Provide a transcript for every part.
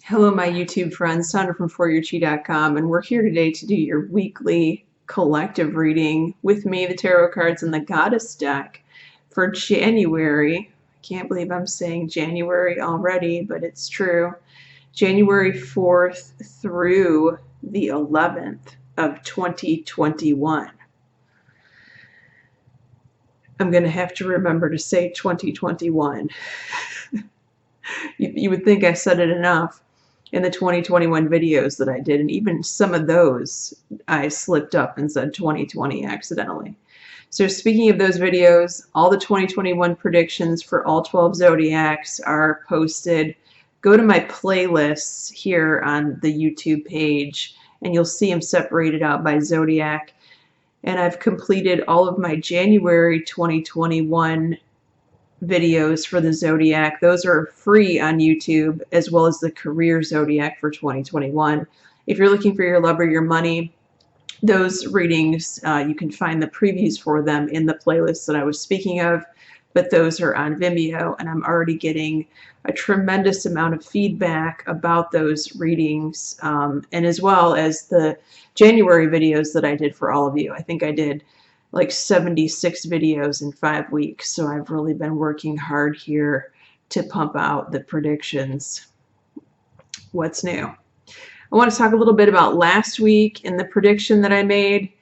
Hello, my YouTube friends, Sandra from ForYourChi.com, and we're here today to do your weekly collective reading with me, the tarot cards, and the Goddess deck for January. I can't believe I'm saying January already, but it's true. January 4th through the 11th of 2021. I'm going to have to remember to say 2021. You would think I said it enough in the 2021 videos that I did, and even some of those I slipped up and said 2020 accidentally. So speaking of those videos, all the 2021 predictions for all 12 zodiacs are posted. Go to my playlists here on the YouTube page and you'll see them separated out by zodiac. And I've completed all of my January 2021 videos for the zodiac. Those are free on YouTube, as well as the career zodiac for 2021. If you're looking for your love or your money, those readings, you can find the previews for them in the playlist that I was speaking of, but those are on Vimeo, and I'm already getting a tremendous amount of feedback about those readings, and as well as the January videos that I did for all of you. I think I did like 76 videos in 5 weeks, so I've really been working hard here to pump out the predictions. What's new? I want to talk a little bit about last week and the prediction that I made.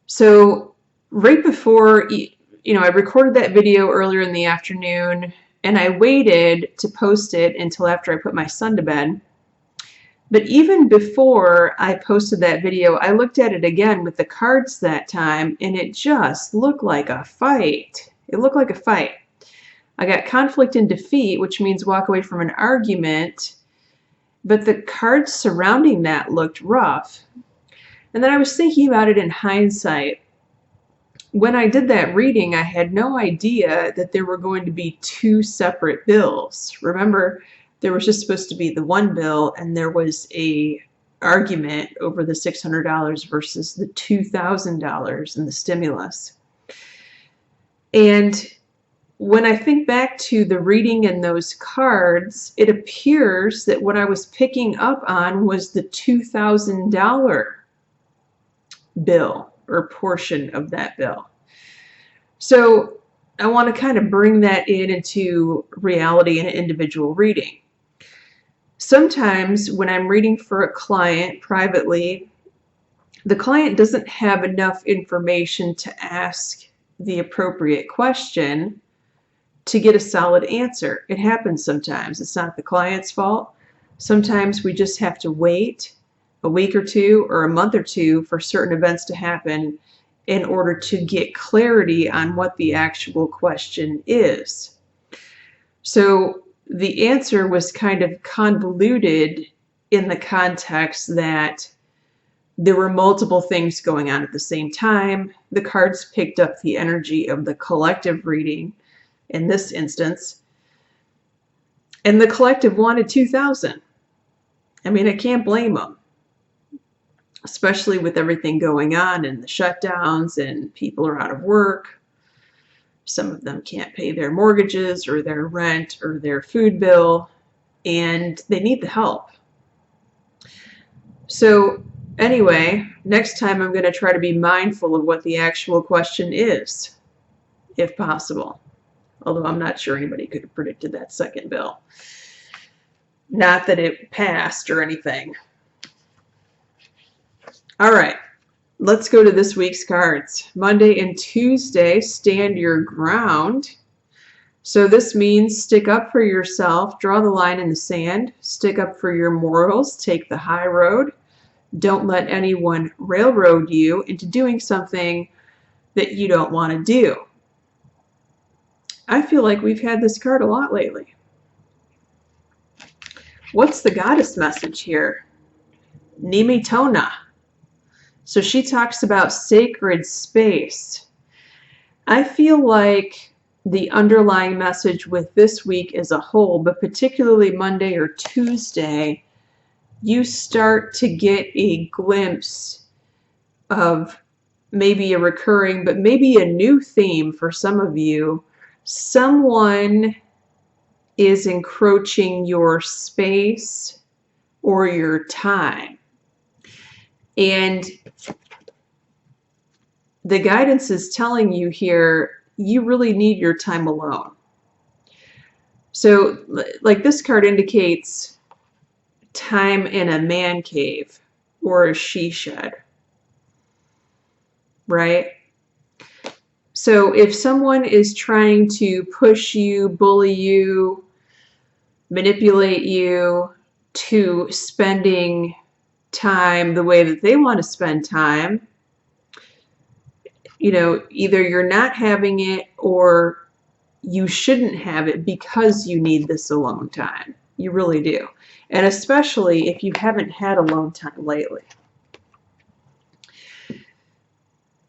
So right before, I recorded that video earlier in the afternoon, and I waited to post it until after I put my son to bed. But even before I posted that video, I looked at it again with the cards that time, and it just looked like a fight. It looked like a fight. I got conflict and defeat, which means walk away from an argument, but the cards surrounding that looked rough. And then I was thinking about it in hindsight. When I did that reading, I had no idea that there were going to be two separate bills. Remember, there was just supposed to be the one bill, and there was a argument over the $600 versus the $2,000 in the stimulus. And when I think back to the reading in those cards, it appears that what I was picking up on was the $2,000 bill or portion of that bill. So I want to kind of bring that into reality in an individual reading. Sometimes when I'm reading for a client privately, the client doesn't have enough information to ask the appropriate question to get a solid answer. It happens sometimes. It's not the client's fault. Sometimes we just have to wait a week or two or a month or two for certain events to happen in order to get clarity on what the actual question is. So the answer was kind of convoluted in the context that there were multiple things going on at the same time. The cards picked up the energy of the collective reading in this instance, and the collective wanted 2,000. I mean, I can't blame them, especially with everything going on and the shutdowns and people are out of work. Some of them can't pay their mortgages or their rent or their food bill, and they need the help. So anyway, next time I'm going to try to be mindful of what the actual question is, if possible. Although I'm not sure anybody could have predicted that second bill. Not that it passed or anything. All right. Let's go to this week's cards. Monday and Tuesday, stand your ground. So this means stick up for yourself, draw the line in the sand, stick up for your morals, take the high road. Don't let anyone railroad you into doing something that you don't want to do. I feel like we've had this card a lot lately. What's the goddess message here? Nimitona. So she talks about sacred space. I feel like the underlying message with this week as a whole, but particularly Monday or Tuesday, you start to get a glimpse of maybe a recurring, but maybe a new theme for some of you. Someone is encroaching your space, or your time. And the guidance is telling you here, you really need your time alone. So like this card indicates time in a man cave or a she shed, right? So if someone is trying to push you, bully you, manipulate you to spending time the way that they want to spend time, you know, either you're not having it or you shouldn't have it because you need this alone time. You really do. And especially if you haven't had alone time lately.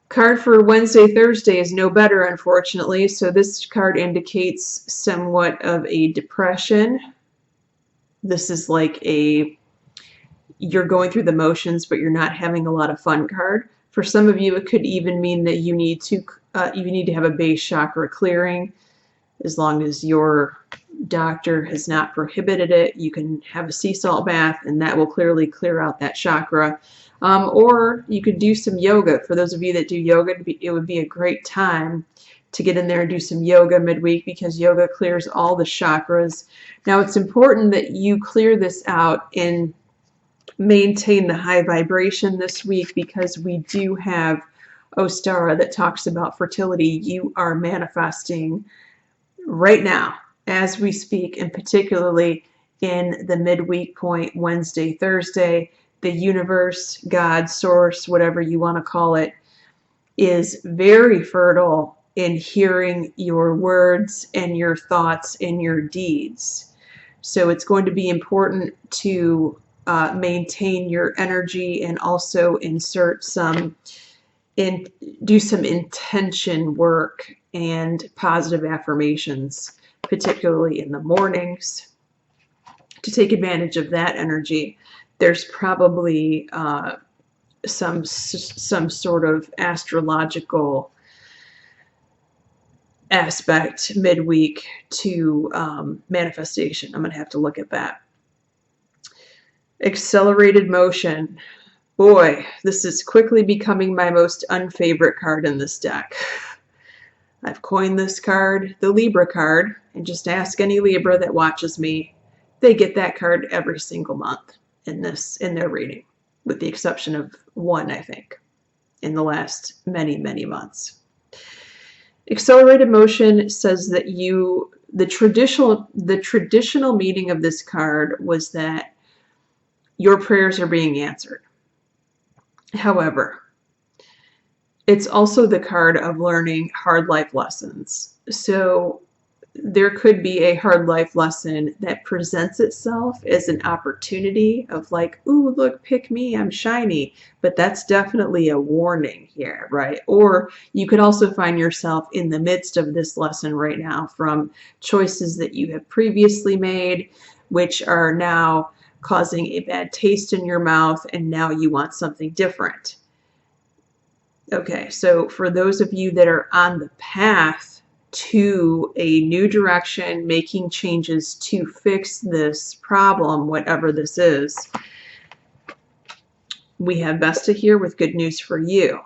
Card for Wednesday, Thursday is no better, unfortunately. So this card indicates somewhat of a depression. This is like you're going through the motions, but you're not having a lot of fun card. For some of you, it could even mean that you need to have a base chakra clearing. As long as your doctor has not prohibited it, you can have a sea salt bath, and that will clearly clear out that chakra. Or you could do some yoga. For those of you that do yoga, it would be a great time to get in there and do some yoga midweek, because yoga clears all the chakras. Now, it's important that you clear this out and maintain the high vibration this week, because we do have Ostara that talks about fertility. You are manifesting right now as we speak, and particularly in the midweek point, Wednesday, Thursday. The universe, God, source, whatever you want to call it, is very fertile in hearing your words and your thoughts and your deeds. So it's going to be important to maintain your energy and also insert do some intention work and positive affirmations, particularly in the mornings, to take advantage of that energy. There's probably some sort of astrological aspect midweek to manifestation. I'm going to have to look at that. Accelerated motion. Boy, this is quickly becoming my most unfavorite card in this deck. I've coined this card the Libra card, and just ask any Libra that watches me. They get that card every single month in their reading, with the exception of one, I think, in the last many, many months. Accelerated motion says that the traditional meaning of this card was that your prayers are being answered. However, it's also the card of learning hard life lessons. So there could be a hard life lesson that presents itself as an opportunity of like, ooh, look, pick me, I'm shiny. But that's definitely a warning here, right? Or you could also find yourself in the midst of this lesson right now from choices that you have previously made, which are now causing a bad taste in your mouth, and now you want something different. Okay, so for those of you that are on the path to a new direction, making changes to fix this problem, whatever this is, we have Vesta here with good news for you.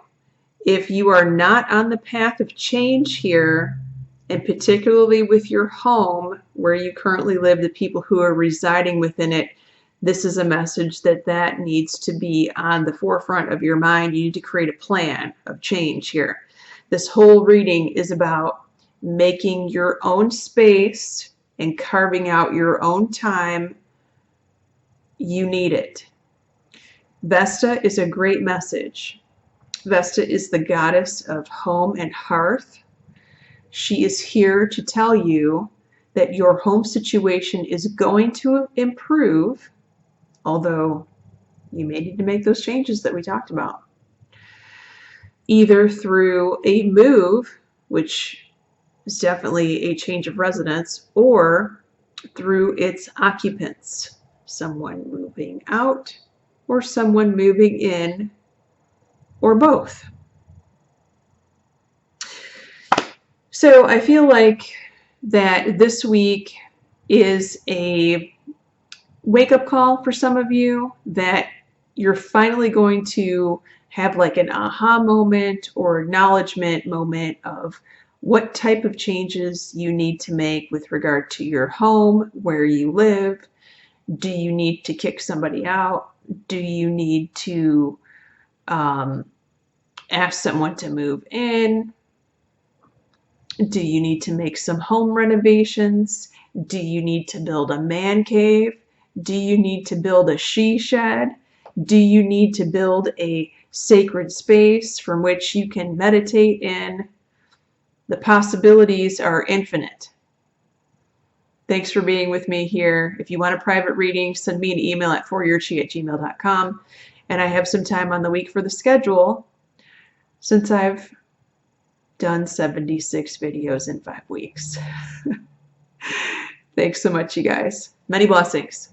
If you are not on the path of change here, and particularly with your home where you currently live, the people who are residing within it, this is a message that needs to be on the forefront of your mind. You need to create a plan of change here. This whole reading is about making your own space and carving out your own time. You need it. Vesta is a great message. Vesta is the goddess of home and hearth. She is here to tell you that your home situation is going to improve, although you may need to make those changes that we talked about. Either through a move, which is definitely a change of residence, or through its occupants, someone moving out or someone moving in, or both. So I feel like that this week is a wake-up call for some of you that you're finally going to have like an aha moment or acknowledgement moment of what type of changes you need to make with regard to your home, where you live. Do you need to kick somebody out? Do you need to ask someone to move in? Do you need to make some home renovations? Do you need to build a man cave? Do you need to build a she shed? Do you need to build a sacred space from which you can meditate in? The possibilities are infinite. Thanks for being with me here. If you want a private reading, send me an email at foryourchi@gmail.com. And I have some time on the week for the schedule since I've done 76 videos in 5 weeks. Thanks so much, you guys. Many blessings.